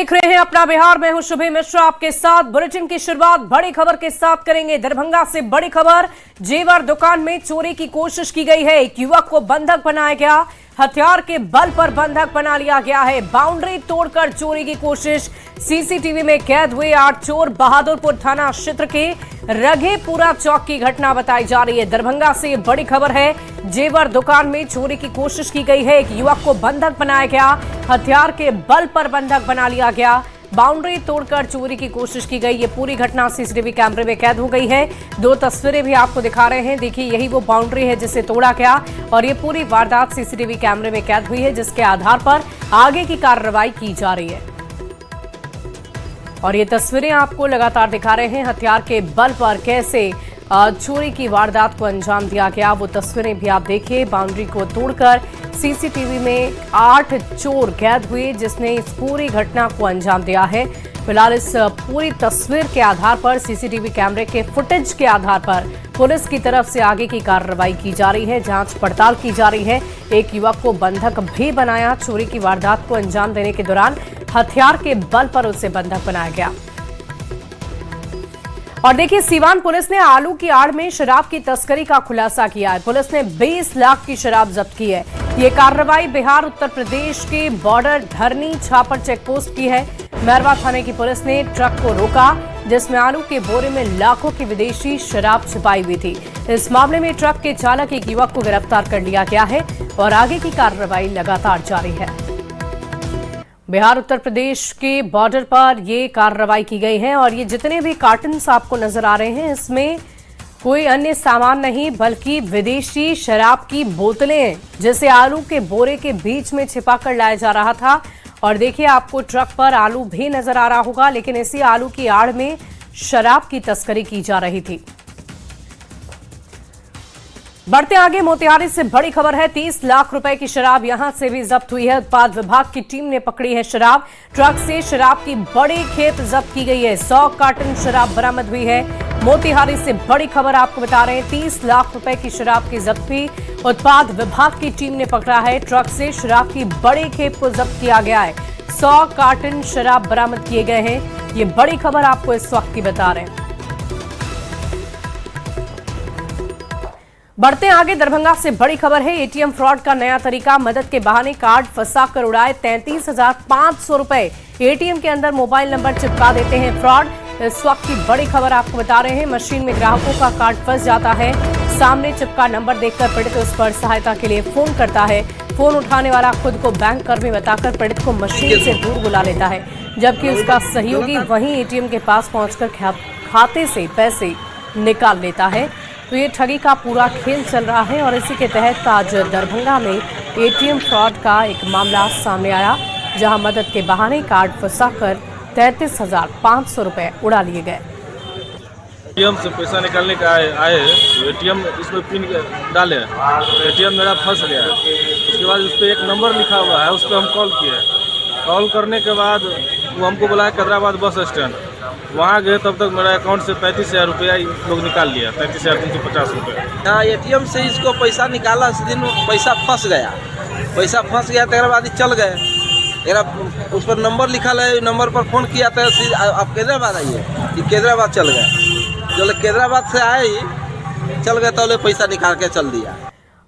देख रहे हैं अपना बिहार। मैं हूं शुभी मिश्रा आपके साथ। बुलेटिन की शुरुआत बड़ी खबर के साथ करेंगे। दरभंगा से बड़ी खबर, जेवर दुकान में चोरी की कोशिश की गई है। एक युवक को बंधक बनाया गया, हथियार के बल पर बंधक बना लिया गया है। बाउंड्री तोड़कर चोरी की कोशिश, सीसीटीवी में कैद हुए 8 चोर। बहादुरपुर थाना क्षेत्र के रघेपुरा चौक की घटना बताई जा रही है। दरभंगा से बड़ी खबर है, जेवर दुकान में चोरी की कोशिश की गई है। एक युवक को बंधक बनाया गया, हथियार के बल पर बंधक बना लिया गया। बाउंड्री तोड़कर चोरी की कोशिश की गई। ये पूरी घटना सीसीटीवी कैमरे में कैद हो गई है। 2 तस्वीरें भी आपको दिखा रहे हैं। देखिए, यही वो बाउंड्री है जिसे तोड़ा गया और ये पूरी वारदात सीसीटीवी कैमरे में कैद हुई है, जिसके आधार पर आगे की कार्रवाई की जा रही है। और ये तस्वीरें आपको लगातार दिखा रहे हैं, हथियार के बल पर कैसे चोरी की वारदात को अंजाम दिया गया। वो तस्वीरें भी आप देखिए। बाउंड्री को तोड़कर सीसीटीवी में 8 चोर कैद हुए, जिसने इस पूरी घटना को अंजाम दिया है। फिलहाल इस पूरी तस्वीर के आधार पर, सीसीटीवी कैमरे के फुटेज के आधार पर पुलिस की तरफ से आगे की कार्रवाई की जा रही है, जांच पड़ताल की जा रही है। एक युवक को बंधक भी बनाया। चोरी की वारदात को अंजाम देने के दौरान हथियार के बल पर उसे बंधक बनाया गया। और देखिए, सीवान पुलिस ने आलू की आड़ में शराब की तस्करी का खुलासा किया है। पुलिस ने 20 लाख की शराब जब्त की है। ये कार्रवाई बिहार उत्तर प्रदेश के बॉर्डर धरनी छापर चेकपोस्ट की है। मैरवा थाने की पुलिस ने ट्रक को रोका, जिसमें आलू के बोरे में लाखों की विदेशी शराब छिपाई हुई थी। इस मामले में ट्रक के चालक एक युवक को गिरफ्तार कर लिया गया है और आगे की कार्रवाई लगातार जारी है। बिहार उत्तर प्रदेश के बॉर्डर पर ये कार्रवाई की गई है। और ये जितने भी कार्टन्स आपको नजर आ रहे हैं, इसमें कोई अन्य सामान नहीं बल्कि विदेशी शराब की बोतलें, जिसे आलू के बोरे के बीच में छिपाकर लाया जा रहा था। और देखिए, आपको ट्रक पर आलू भी नजर आ रहा होगा, लेकिन इसी आलू की आड़ में शराब की तस्करी की जा रही थी। बढ़ते आगे, मोतिहारी से बड़ी खबर है। 30 लाख रुपए की शराब यहां से भी जब्त हुई है। उत्पाद विभाग की टीम ने पकड़ी है शराब। ट्रक से शराब की बड़ी खेप जब्त की गई है। 100 कार्टन शराब बरामद हुई है। मोतिहारी से बड़ी खबर आपको बता रहे हैं, 30 लाख रुपए की शराब की जब्ती उत्पाद विभाग की टीम ने पकड़ा है। ट्रक से शराब की बड़ी खेप को जब्त किया गया है। 100 कार्टन शराब बरामद किए गए हैं। ये बड़ी खबर आपको इस वक्त की बता रहे हैं। बढ़ते आगे, दरभंगा से बड़ी खबर है। एटीएम फ्रॉड का नया तरीका, मदद के बहाने कार्ड फंसाकर उड़ाए 33,500 रुपए। एटीएम के अंदर मोबाइल नंबर चिपका देते हैं फ्रॉड। इस वक्त की बड़ी खबर आपको बता रहे हैं। मशीन में ग्राहकों का कार्ड फंस जाता है। सामने चिपका नंबर देखकर पीड़ित उस पर सहायता के लिए फोन करता है। फोन उठाने वाला खुद को बैंक कर्मी बताकर पीड़ित को मशीन से दूर बुला लेता है, जबकि उसका सहयोगी वहीं एटीएम के पास पहुंचकर खाते से पैसे निकाल लेता है। तो ये ठगी का पूरा खेल चल रहा है। और इसी के तहत आज दरभंगा में एटीएम फ्रॉड का एक मामला सामने आया, जहां मदद के बहाने कार्ड फंसाकर 33,500 रुपए उड़ा लिए गए। एटीएम से पैसा निकालने का आए एटीएम इसमें पिन डाले, एटीएम मेरा फंस गया। उसके बाद उस पर एक नंबर लिखा हुआ है, उस पर हम कॉल किए। कॉल करने के बाद वो हमको बुलाया कैदराबाद बस स्टैंड। वहाँ गए, तब तक मेरा अकाउंट से 35,000 रुपया लोग निकाल लिया, 35,350 रुपये। हाँ, एटीएम से इसको पैसा निकाला, उस दिन पैसा फंस गया। तेरा बाद चल गए। उस पर नंबर लिखा है, नंबर पर फोन किया था, आप कैदराबाद आइए। कैदराबाद चल गए। जो कैदराबाद से आए चल गए, तो पैसा निकाल के चल दिया।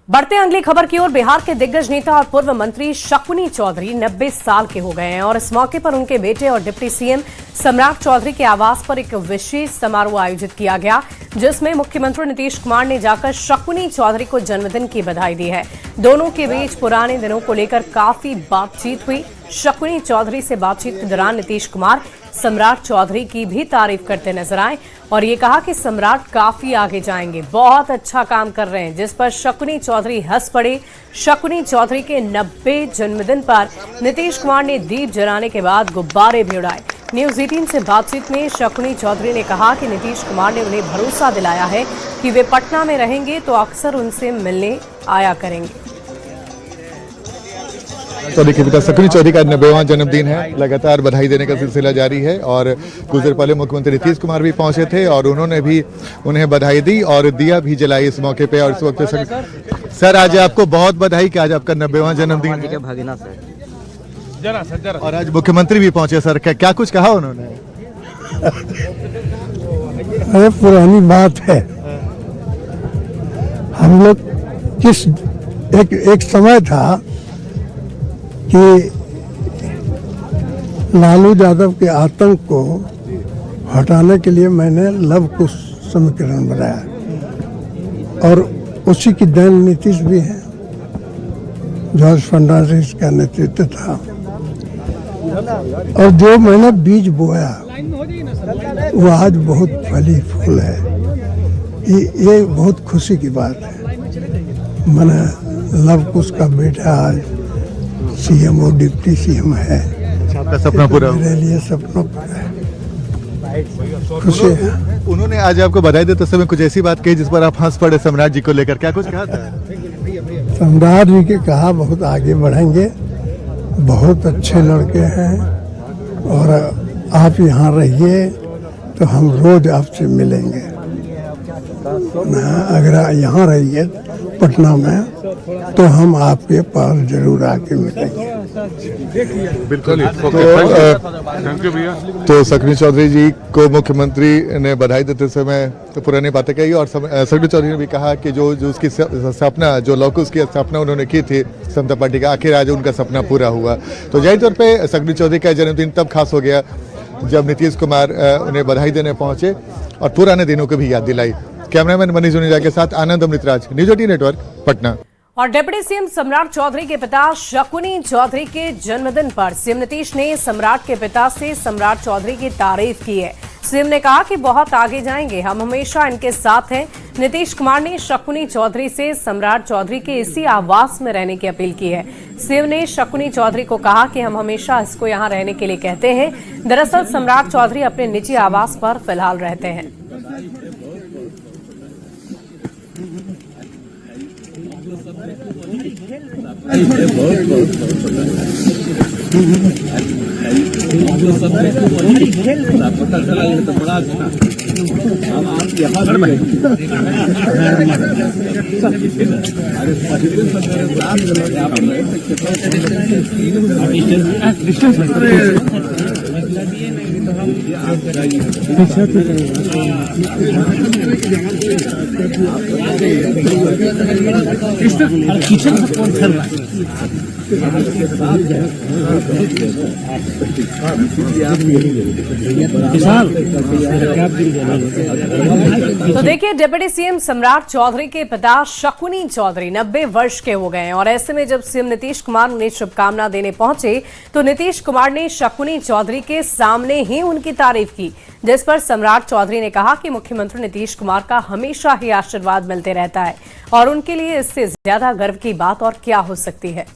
बढ़ते अगली खबर की ओर। बिहार के दिग्गज नेता और पूर्व मंत्री शकुनी चौधरी 90 साल के हो गए हैं और इस मौके पर उनके बेटे और डिप्टी सीएम सम्राट चौधरी के आवास पर एक विशेष समारोह आयोजित किया गया, जिसमें मुख्यमंत्री नीतीश कुमार ने जाकर शकुनी चौधरी को जन्मदिन की बधाई दी है। दोनों के बीच पुराने दिनों को लेकर काफी बातचीत हुई। शकुनी चौधरी से बातचीत के दौरान नीतीश कुमार सम्राट चौधरी की भी तारीफ करते नजर आए और ये कहा कि सम्राट काफी आगे जाएंगे, बहुत अच्छा काम कर रहे हैं, जिस पर शकुनी चौधरी हंस पड़े। शकुनी चौधरी के 90 जन्मदिन पर नीतीश कुमार ने दीप जलाने के बाद गुब्बारे भी उड़ाए। न्यूज 18 से बातचीत में शकुनी चौधरी ने कहा कि नीतीश कुमार ने उन्हें भरोसा दिलाया है कि वे पटना में रहेंगे तो अक्सर उनसे मिलने आया करेंगे। चौधरी के पिता शकुनी चौधरी का 90वां जन्मदिन है। लगातार बधाई देने का सिलसिला जारी है और कुछ देर पहले मुख्यमंत्री नीतीश कुमार भी पहुंचे थे और उन्होंने भी उन्हें बधाई दी और दिया भी जलाई इस मौके पे। और इस वक्त सर आज आपको बहुत बधाई कि आज आपका 90वां जन्मदिन है। भगीना सर और आज मुख्यमंत्री भी पहुंचे सर, क्या कुछ कहा उन्होंने? अरे पुरानी बात है, हम लोग किस एक समय था कि लालू यादव के आतंक को हटाने के लिए मैंने लव कुश समीकरण बनाया और उसी की देन नीतीश भी है। जॉर्ज फर्नांडिस का नेतृत्व था और जो मैंने बीज बोया वो आज बहुत फली फूल है। ये बहुत खुशी की बात है। मैंने लव कुश का बेटा आज सीएम और डिप्टी सीएम है। आपका सपना पूरा हुआ? मेरे लिए सपना पूरा है, खुशी है। उन्होंने आज आपको बधाई देते समय कुछ ऐसी बात कही जिस पर आप हंस पड़े सम्राट जी को लेकर, क्या कुछ कहा था? सम्राट जी के कहा बहुत आगे बढ़ेंगे, बहुत अच्छे लड़के हैं और आप यहाँ रहिए तो हम रोज आपसे मिलेंगे। अगर यहाँ रहिए पटना में तो हम आपके पास जरूर आके मिलेंगे। बिल्कुल। तो सकनी चौधरी जी को मुख्यमंत्री ने बधाई देते समय तो पुरानी बातें कही और सकनी चौधरी ने भी कहा कि जो उसकी सपना, जो लौकुश की सपना उन्होंने की थी समता पार्टी का, आखिर आज उनका सपना पूरा हुआ। तो जाहिर तौर पे सकनी चौधरी का जन्मदिन तब खास हो गया जब नीतीश कुमार उन्हें बधाई देने पहुंचे और पुराने दिनों को भी याद दिलाई। कैमरामैन मनीष जुनेजा के साथ आनंद अमृतराज, न्यूज 18 नेटवर्क, पटना। और डिप्टी सीएम सम्राट चौधरी के पिता शकुनी चौधरी के जन्मदिन पर सीएम नीतीश ने सम्राट के पिता से सम्राट चौधरी की तारीफ की है। सीएम ने कहा कि बहुत आगे जाएंगे, हम हमेशा इनके साथ हैं। नीतीश कुमार ने शकुनी चौधरी से सम्राट चौधरी के इसी आवास में रहने की अपील की है। सीएम ने शकुनी चौधरी को कहा कि हम हमेशा इसको यहाँ रहने के लिए कहते हैं। दरअसल सम्राट चौधरी अपने निजी आवास पर फिलहाल रहते हैं। पता चला ये तो बड़ा अच्छा। तो देखिए, डिप्टी सीएम सम्राट चौधरी के पिता शकुनी चौधरी 90 वर्ष के हो गए हैं और ऐसे में जब सीएम नीतीश कुमार उन्हें शुभकामना देने पहुंचे तो नीतीश कुमार ने शकुनी चौधरी के सामने ही उनकी तारीफ की, जिस पर सम्राट चौधरी ने कहा कि मुख्यमंत्री नीतीश कुमार का हमेशा ही आशीर्वाद मिलते रहता है और उनके लिए इससे ज्यादा गर्व की बात और क्या हो सकती है।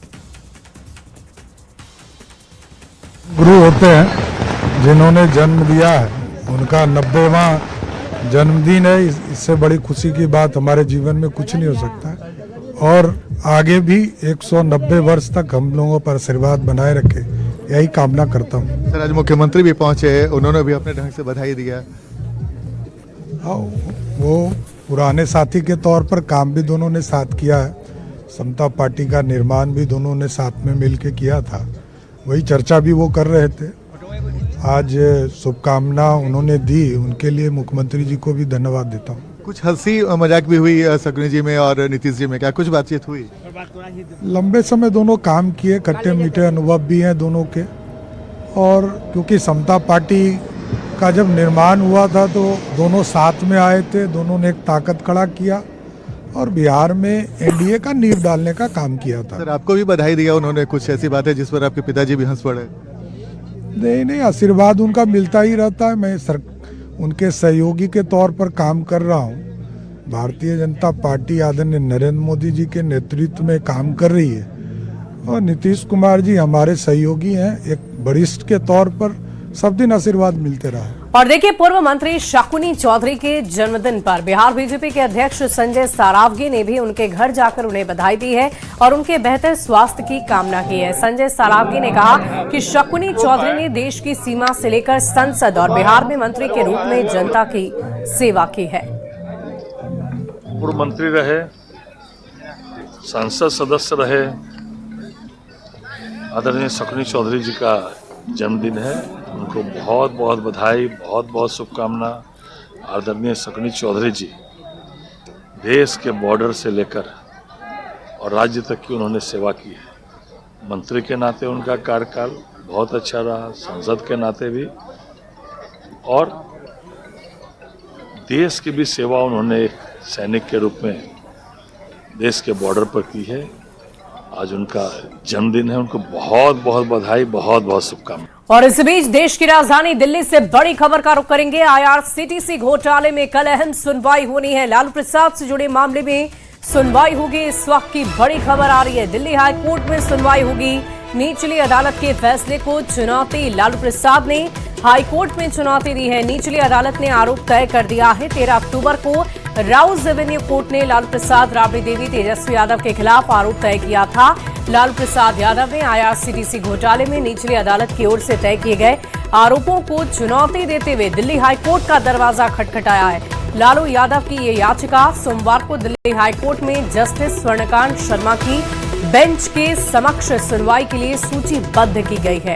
गुरु होते हैं जिन्होंने जन्म दिया है, उनका 90वां जन्मदिन है। इससे बड़ी खुशी की बात हमारे जीवन में कुछ नहीं हो सकता है और आगे भी 190 वर्ष तक हम लोगों पर आशीर्वाद बनाए रखे, यही कामना करता हूँ। सर, आज मुख्यमंत्री भी पहुंचे हैं, उन्होंने भी अपने ढंग से बधाई दिया। वो पुराने साथी के तौर पर काम भी दोनों ने साथ किया है। समता पार्टी का निर्माण भी दोनों ने साथ में मिलकर किया था, वही चर्चा भी वो कर रहे थे। आज शुभकामना उन्होंने दी, उनके लिए मुख्यमंत्री जी को भी धन्यवाद देता हूँ। कुछ हंसी मजाक भी हुई सकनी जी में और नीतीश जी में, क्या कुछ बातचीत हुई? लंबे समय दोनों काम किए, खट्टे मीठे अनुभव भी हैं दोनों के। और क्योंकि समता पार्टी का जब निर्माण हुआ था तो दोनों साथ में आए थे, दोनों ने एक ताकत खड़ा किया और बिहार में एनडीए का नींव डालने का काम किया था। सर, आपको भी बधाई दिया उन्होंने, कुछ ऐसी बातें जिस पर आपके पिताजी भी हंस पड़े? नहीं, आशीर्वाद उनका मिलता ही रहता है। मैं उनके सहयोगी के तौर पर काम कर रहा हूँ। भारतीय जनता पार्टी आदरणीय नरेंद्र मोदी जी के नेतृत्व में काम कर रही है और नीतीश कुमार जी हमारे सहयोगी हैं। एक वरिष्ठ के तौर पर सब दिन आशीर्वाद मिलते रहा। और देखिए, पूर्व मंत्री शकुनी चौधरी के जन्मदिन पर बिहार बीजेपी के अध्यक्ष संजय सारावगी ने भी उनके घर जाकर उन्हें बधाई दी है और उनके बेहतर स्वास्थ्य की कामना की है। संजय सारावगी ने कहा कि शकुनी चौधरी ने देश की सीमा से लेकर संसद और बिहार में मंत्री के रूप में जनता की सेवा की है। पूर्व मंत्री रहे, संसद सदस्य रहे, आदरणीय शकुनी चौधरी जी का जन्मदिन है। उनको बहुत बहुत बधाई, बहुत बहुत शुभकामना। आदरणीय शकुनी चौधरी जी देश के बॉर्डर से लेकर और राज्य तक की उन्होंने सेवा की है। मंत्री के नाते उनका कार्यकाल बहुत अच्छा रहा, संसद के नाते भी, और देश की भी सेवा उन्होंने सैनिक के रूप में देश के बॉर्डर पर की है। आज उनका जन्मदिन है, उनको बहुत बहुत बधाई, बहुत बहुत शुभकामनाएं। और इस बीच देश की राजधानी दिल्ली से बड़ी खबर का रुख करेंगे। IRCTC घोटाले में कल अहम सुनवाई होनी है। लालू प्रसाद से जुड़े मामले में सुनवाई होगी। इस वक्त की बड़ी खबर आ रही है, दिल्ली हाई कोर्ट में सुनवाई होगी। निचली अदालत के फैसले को चुनौती, लालू प्रसाद ने हाई कोर्ट में चुनौती दी है। निचली अदालत ने आरोप तय कर दिया है। 13 अक्टूबर को राउज एवेन्यू कोर्ट ने लालू प्रसाद, राबड़ी देवी, तेजस्वी यादव के खिलाफ आरोप तय किया था। लालू प्रसाद यादव ने IRCTC घोटाले में निचली अदालत की ओर से तय किए गए आरोपों को चुनौती देते हुए दिल्ली हाई कोर्ट का दरवाजा खटखटाया है। लालू यादव की ये याचिका सोमवार को दिल्ली हाई कोर्ट में जस्टिस स्वर्णकांत शर्मा की बेंच के समक्ष सुनवाई के लिए सूचीबद्ध की गई है।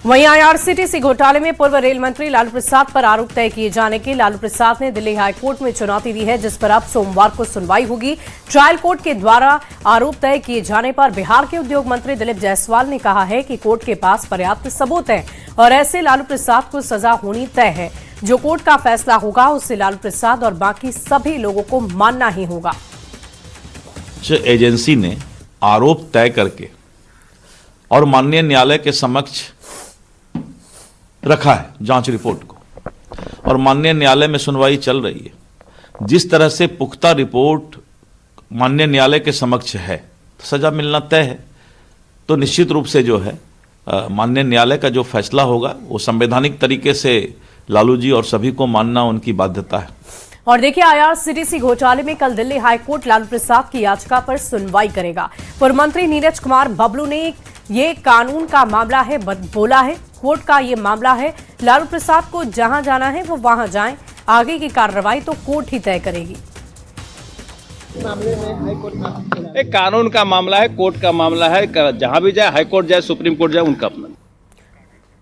वहीं IRCTC घोटाले में पूर्व रेल मंत्री लालू प्रसाद पर आरोप तय किए जाने के लालू प्रसाद ने दिल्ली हाई कोर्ट में चुनौती दी है, जिस पर अब सोमवार को सुनवाई होगी। ट्रायल कोर्ट के द्वारा आरोप तय किए जाने पर बिहार के उद्योग मंत्री दिलीप जायसवाल ने कहा है कि कोर्ट के पास पर्याप्त सबूत हैं और ऐसे लालू प्रसाद को सजा होनी तय है। जो कोर्ट का फैसला होगा उससे लालू प्रसाद और बाकी सभी लोगों को मानना ही होगा। एजेंसी ने आरोप तय करके और माननीय न्यायालय के समक्ष रखा है जांच रिपोर्ट को, और माननीय न्यायालय में सुनवाई चल रही है। जिस तरह से पुख्ता रिपोर्ट माननीय न्यायालय के समक्ष है तो सजा मिलना तय है। तो निश्चित रूप से जो है माननीय न्यायालय का जो फैसला होगा वो संवैधानिक तरीके से लालू जी और सभी को मानना उनकी बाध्यता है। और देखिए, IRCTC घोटाले में कल दिल्ली हाईकोर्ट लालू प्रसाद की याचिका पर सुनवाई करेगा। पूर्व मंत्री नीरज कुमार बबलू ने ये कानून का मामला है बोला है, कोर्ट का ये मामला है। लालू प्रसाद को जहां जाना है वो वहां जाएं, आगे की कार्रवाई तो कोर्ट ही तय करेगी। एक कानून का मामला है, कोर्ट का मामला है, जहां भी जाए, हाई कोर्ट जाए, सुप्रीम कोर्ट जाए, उनका अपना।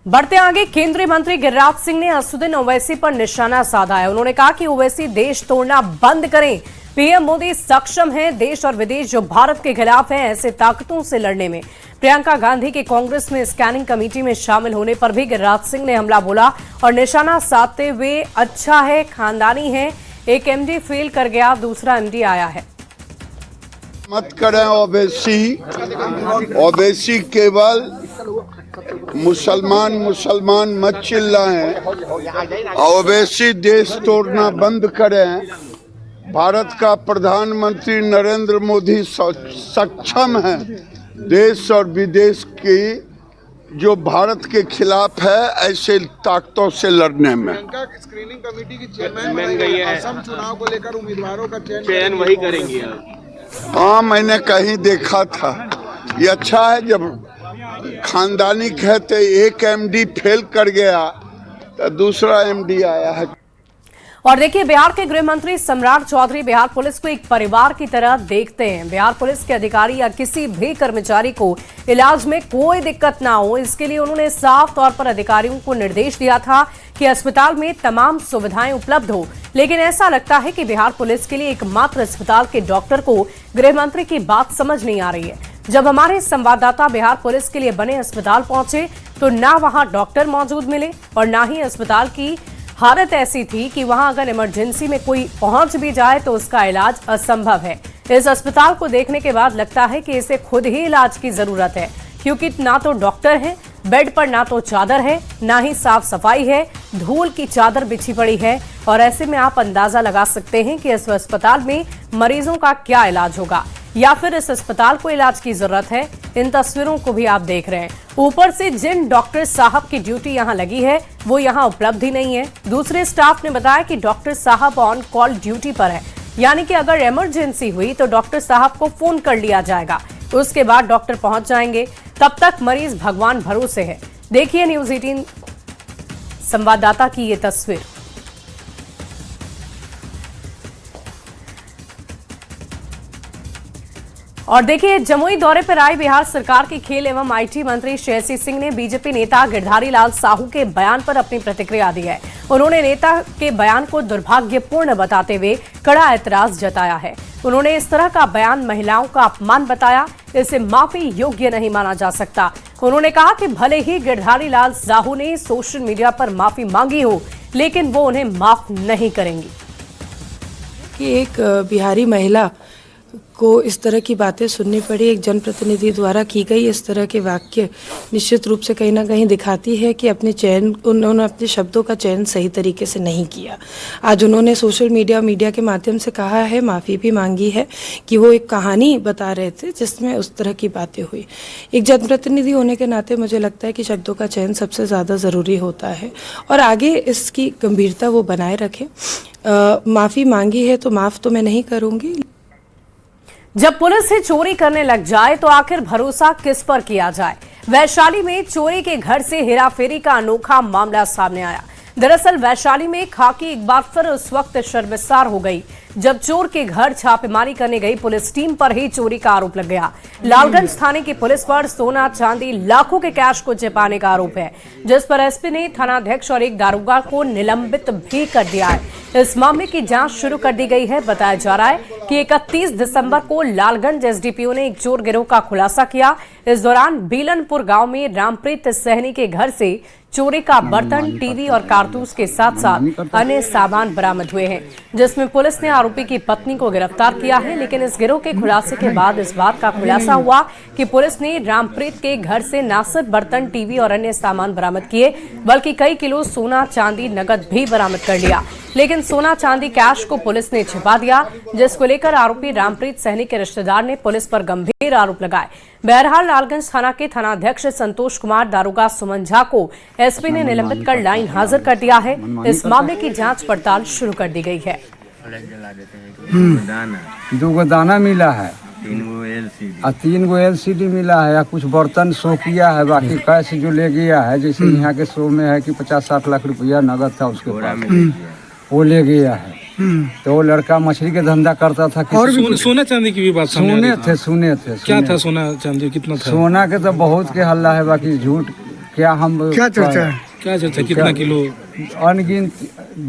बढ़ते आगे, केंद्रीय मंत्री गिरिराज सिंह ने असदुद्दीन ओवैसी पर निशाना साधा है। उन्होंने कहा कि ओवैसी देश तोड़ना बंद करें। पीएम मोदी सक्षम हैं देश और विदेश जो भारत के खिलाफ हैं ऐसे ताकतों से लड़ने में। प्रियंका गांधी के कांग्रेस में स्कैनिंग कमेटी में शामिल होने पर भी गिरिराज सिंह ने हमला बोला और निशाना साधते हुए अच्छा है, खानदानी है, एक MD फेल कर गया, दूसरा MD आया है। मत करें ओवैसी केवल मुसलमान मत चिल्लाएं। ओवैसी देश तोड़ना बंद करें। भारत का प्रधानमंत्री नरेंद्र मोदी सक्षम है देश और विदेश की जो भारत के खिलाफ है ऐसे ताकतों से लड़ने में। स्क्रीनिंग कमेटी की चेयरमैन गई है, असम चुनाव को लेकर उम्मीदवारों का चयन वही करेंगी। हाँ, मैंने कहीं देखा था। ये अच्छा है जब खानदानी कहते एक MD फेल कर गया तो दूसरा MD आया है। और देखिए, बिहार के गृह मंत्री सम्राट चौधरी बिहार पुलिस को एक परिवार की तरह देखते हैं। बिहार पुलिस के अधिकारी या किसी भी कर्मचारी को इलाज में कोई दिक्कत ना हो, इसके लिए उन्होंने साफ तौर पर अधिकारियों को निर्देश दिया था कि अस्पताल में तमाम सुविधाएं उपलब्ध हो। लेकिन ऐसा लगता है कि बिहार पुलिस के लिए एकमात्र अस्पताल के डॉक्टर को गृह मंत्री की बात समझ नहीं आ रही है। जब हमारे संवाददाता बिहार पुलिस के लिए बने अस्पताल पहुंचे तो ना वहां डॉक्टर मौजूद मिले और ना ही अस्पताल की हालत ऐसी थी कि वहां अगर इमरजेंसी में कोई पहुंच भी जाए तो उसका इलाज असंभव है। इस अस्पताल को देखने के बाद लगता है कि इसे खुद ही इलाज की जरूरत है, क्योंकि ना तो डॉक्टर है, बेड पर ना तो चादर है, ना ही साफ सफाई है, धूल की चादर बिछी पड़ी है। और ऐसे में आप अंदाजा लगा सकते हैं कि इस अस्पताल में मरीजों का क्या इलाज होगा, या फिर इस अस्पताल को इलाज की जरूरत है। इन तस्वीरों को भी आप देख रहे हैं। ऊपर से जिन डॉक्टर साहब की ड्यूटी यहां लगी है वो यहां उपलब्ध ही नहीं है। दूसरे स्टाफ ने बताया कि डॉक्टर साहब ऑन कॉल ड्यूटी पर है, यानी कि अगर इमरजेंसी हुई तो डॉक्टर साहब को फोन कर लिया जाएगा, उसके बाद डॉक्टर पहुंच जाएंगे। तब तक मरीज भगवान भरोसे है। देखिए न्यूज़ 18 संवाददाता की ये तस्वीर। और देखिए, जमुई दौरे पर आए बिहार सरकार के खेल एवं आईटी मंत्री श्रेयसी सिंह ने बीजेपी नेता गिरधारी लाल साहू के बयान पर अपनी प्रतिक्रिया दी है। उन्होंने नेता के बयान को दुर्भाग्यपूर्ण बताते हुए कड़ा ऐतराज जताया है। उन्होंने इस तरह का बयान महिलाओं का अपमान बताया, इसे माफी योग्य नहीं माना जा सकता। उन्होंने कहा कि भले ही गिरधारी लाल साहू ने सोशल मीडिया पर माफी मांगी हो, लेकिन वो उन्हें माफ नहीं करेंगी। कि एक बिहारी महिला को इस तरह की बातें सुननी पड़ी, एक जनप्रतिनिधि द्वारा की गई इस तरह के वाक्य निश्चित रूप से कहीं ना कहीं दिखाती है कि उन्होंने अपने शब्दों का चयन सही तरीके से नहीं किया। आज उन्होंने सोशल मीडिया के माध्यम से कहा है, माफ़ी भी मांगी है कि वो एक कहानी बता रहे थे जिसमें उस तरह की बातें हुई। एक जनप्रतिनिधि होने के नाते मुझे लगता है कि शब्दों का चयन सबसे ज़्यादा ज़रूरी होता है और आगे इसकी गंभीरता वो बनाए रखें। माफ़ी मांगी है तो माफ़ तो मैं नहीं करूँगी। जब पुलिस ही चोरी करने लग जाए तो आखिर भरोसा किस पर किया जाए। वैशाली में चोरी के घर से हेराफेरी का अनोखा मामला सामने आया। दरअसल वैशाली में खाकी एक बार फिर उस वक्त शर्मसार हो गई जब चोर के घर छापेमारी करने गई पुलिस टीम पर ही चोरी का आरोप लग गया। लालगंज थाने की पुलिस पर सोना चांदी लाखों के कैश को छिपाने का आरोप है, जिस पर एसपी ने थानाध्यक्ष और एक दारोगा को निलंबित भी कर दिया है। इस मामले की जांच शुरू कर दी गई है। बताया जा रहा है कि 31 दिसंबर को लालगंज एसडीपीओ ने एक चोर गिरोह का खुलासा किया। इस दौरान बीलनपुर गांव में रामप्रीत सहनी के घर से चोरी का बर्तन, टीवी और कारतूस के साथ साथ अन्य सामान बरामद हुए हैं, जिसमें पुलिस ने आरोपी की पत्नी को गिरफ्तार किया है। लेकिन इस गिरोह के खुलासे के बाद इस बात का खुलासा हुआ कि पुलिस ने रामप्रीत के घर से न सिर्फ बर्तन, टीवी और अन्य सामान बरामद किए, बल्कि कई किलो सोना, चांदी, नकद भी बरामद कर लिया। लेकिन सोना, चांदी, कैश को पुलिस ने छिपा दिया, जिसको लेकर आरोपी रामप्रीत सहनी के रिश्तेदार ने पुलिस पर गंभीर आरोप लगाए। बहरहाल लालगंज थाना के थानाध्यक्ष संतोष कुमार, दारोगा सुमन झा को एसपी ने निलंबित कर लाइन हाजिर कर दिया है। इस मामले की जांच पड़ताल शुरू कर दी गई है। 2 दाना मिला है, 3 गो एलसीडी मिला है, या कुछ बर्तन शो किया है, बाकी कैश जो ले गया है, जैसे यहाँ के शो में है कि 50-60 लाख रुपया नगद था उसके पास, वो ले गया है। तो वो लड़का मछली के धंधा करता था। और भी सोना चांदी की भी बात सुने थे। क्या था सोना चांदी, कितना था? सोना के तो बहुत के हल्ला है, बाकी झूठ क्या चर्चा कितना किलो? अनगिनत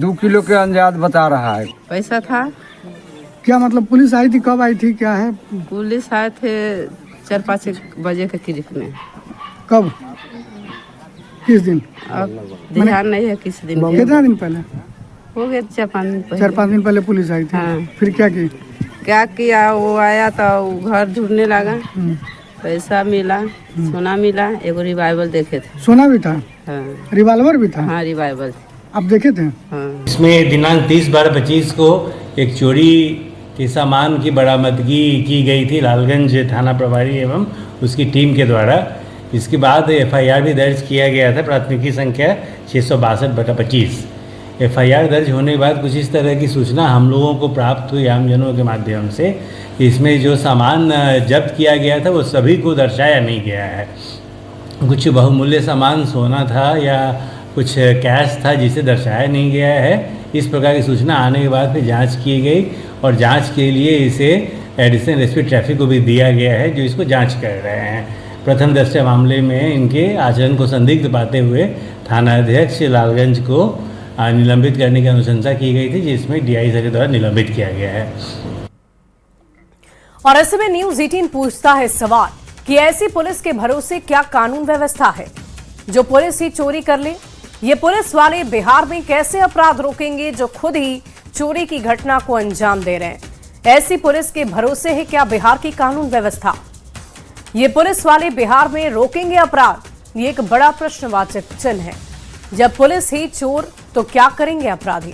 2 किलो के अंदाज बता रहा है। पैसा था क्या मतलब? पुलिस आई थी, कब आई थी, क्या है? पुलिस आए थे 4-5 बजे के करीब में। कब, किस दिन? अब ध्यान नहीं है किस दिन। कितना दिन पहले? हो गए 4-5 दिन पहले। 4-5 दिन पहले पुलिस आई थी। हाँ। फिर क्या किया? वो आया तो घर ढूंढने लगा, पैसा मिला, सोना मिला, एगो रिवाइवल देखे थे। सोना भी था? हाँ। रिवाल्वर भी था? हाँ, रिवाइवल आप देखे थे? हाँ। इसमें दिनांक 30/12/25 को एक चोरी के सामान की बरामदगी की गई थी लालगंज थाना प्रभारी एवं उसकी टीम के द्वारा। इसके बाद एफआईआर भी दर्ज किया गया था, प्राथमिकी संख्या 662/25। एफआईआर दर्ज होने के बाद कुछ इस तरह की सूचना हम लोगों को प्राप्त हुई आमजनों के माध्यम से। इसमें जो सामान जब्त किया गया था वो सभी को दर्शाया नहीं गया है। कुछ बहुमूल्य सामान सोना था या कुछ कैश था जिसे दर्शाया नहीं गया है। इस प्रकार की सूचना आने के बाद फिर जांच की गई और जांच के लिए इसे एडिशनल एसपी ट्रैफिक को भी दिया गया है, जो इसको जांच कर रहे हैं। प्रथम दृष्टया मामले में इनके आचरण को संदिग्ध पाते हुए थानाध्यक्ष लालगंज को निलंबित करने की अनुशंसा की गई थी, जिसमें डीआई सर के द्वारा निलंबित किया गया है। और ऐसे में न्यूज 18 पूछता है सवाल कि ऐसी पुलिस के भरोसे क्या कानून व्यवस्था है जो पुलिस ही चोरी कर ले? ये पुलिस वाले बिहार में कैसे अपराध रोकेंगे जो खुद ही चोरी की घटना को अंजाम दे रहे हैं? ऐसी पुलिस के भरोसे है क्या बिहार की कानून व्यवस्था? ये पुलिस वाले बिहार में रोकेंगे अपराध? ये एक बड़ा प्रश्नवाचक चिन्ह है। जब पुलिस ही चोर तो क्या करेंगे अपराधी?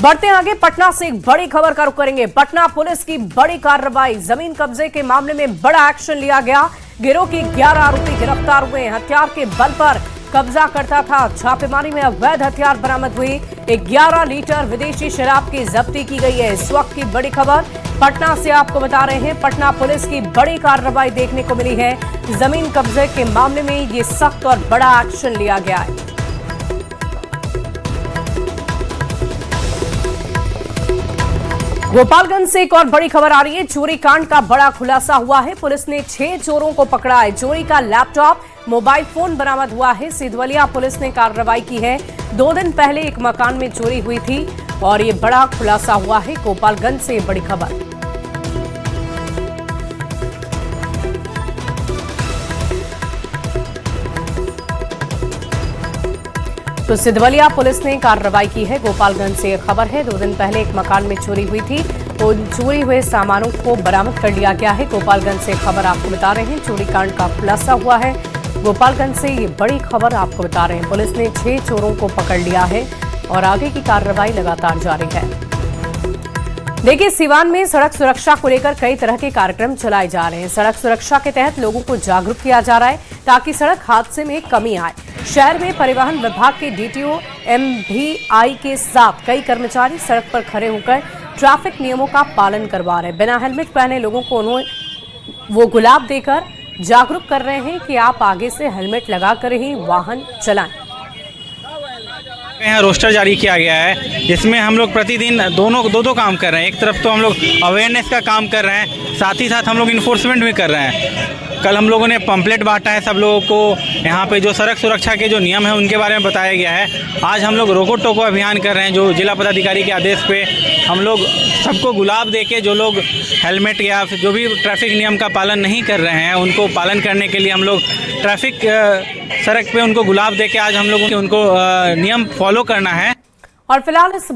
बढ़ते आगे, पटना से एक बड़ी खबर का रुख करेंगे। पटना पुलिस की बड़ी कार्रवाई, जमीन कब्जे के मामले में बड़ा एक्शन लिया गया। गिरोह के 11 आरोपी गिरफ्तार हुए। हथियार के बल पर कब्जा करता था। छापेमारी में अवैध हथियार बरामद हुई। 11 लीटर विदेशी शराब की जब्ती की गई है। इस वक्त की बड़ी खबर पटना से आपको बता रहे हैं। पटना पुलिस की बड़ी कार्रवाई देखने को मिली है। जमीन कब्जे के मामले में ये सख्त और बड़ा एक्शन लिया गया है। गोपालगंज से एक और बड़ी खबर आ रही है। चोरी कांड का बड़ा खुलासा हुआ है। पुलिस ने 6 चोरों को पकड़ा है। चोरी का लैपटॉप, मोबाइल फोन बरामद हुआ है। सिधवलिया पुलिस ने कार्रवाई की है। 2 दिन पहले एक मकान में चोरी हुई थी और ये बड़ा खुलासा हुआ है। गोपालगंज से बड़ी खबर। तो सिधवलिया पुलिस ने कार्रवाई की है। गोपालगंज से खबर है। 2 दिन पहले एक मकान में चोरी हुई थी तो चोरी हुए सामानों को बरामद कर लिया गया है। गोपालगंज से खबर आपको बता रहे हैं। चोरी कांड का खुलासा हुआ है। गोपालगंज से ये बड़ी खबर आपको बता रहे हैं। पुलिस ने 6 चोरों को पकड़ लिया है और आगे की कार्रवाई लगातार जारी है। देखिए, सिवान में सड़क सुरक्षा को लेकर कई तरह के कार्यक्रम चलाए जा रहे हैं। सड़क सुरक्षा के तहत लोगों को जागरूक किया जा रहा है ताकि सड़क हादसे में कमी आए। शहर में परिवहन विभाग के डीटीओ, एमवीआई के साथ कई कर्मचारी सड़क पर खड़े होकर ट्रैफिक नियमों का पालन करवा रहे हैं। बिना हेलमेट पहने लोगों को वो गुलाब देकर जागरूक कर रहे हैं कि आप आगे से हेलमेट लगाकर ही वाहन चलाएं। यहाँ रोस्टर जारी किया गया है जिसमें हम लोग प्रतिदिन दो काम कर रहे हैं। एक तरफ तो हम लोग अवेयरनेस का काम कर रहे हैं, साथ ही साथ हम लोग इन्फोर्समेंट भी कर रहे हैं। कल हम लोगों ने पंपलेट बांटा है सब लोगों को। यहाँ पे जो सड़क सुरक्षा के जो नियम हैं उनके बारे में बताया गया है। आज हम लोग रोको टोको अभियान कर रहे हैं जो जिला पदाधिकारी के आदेश पे हम लोग सबको गुलाब देके जो लोग हेलमेट या फिर जो भी ट्रैफिक नियम का पालन नहीं कर रहे हैं उनको पालन करने के लिए हम लोग ट्रैफिक सड़क पे उनको गुलाब देके आज हम लोगों को उनको नियम फॉलो करना है। और फिलहाल इस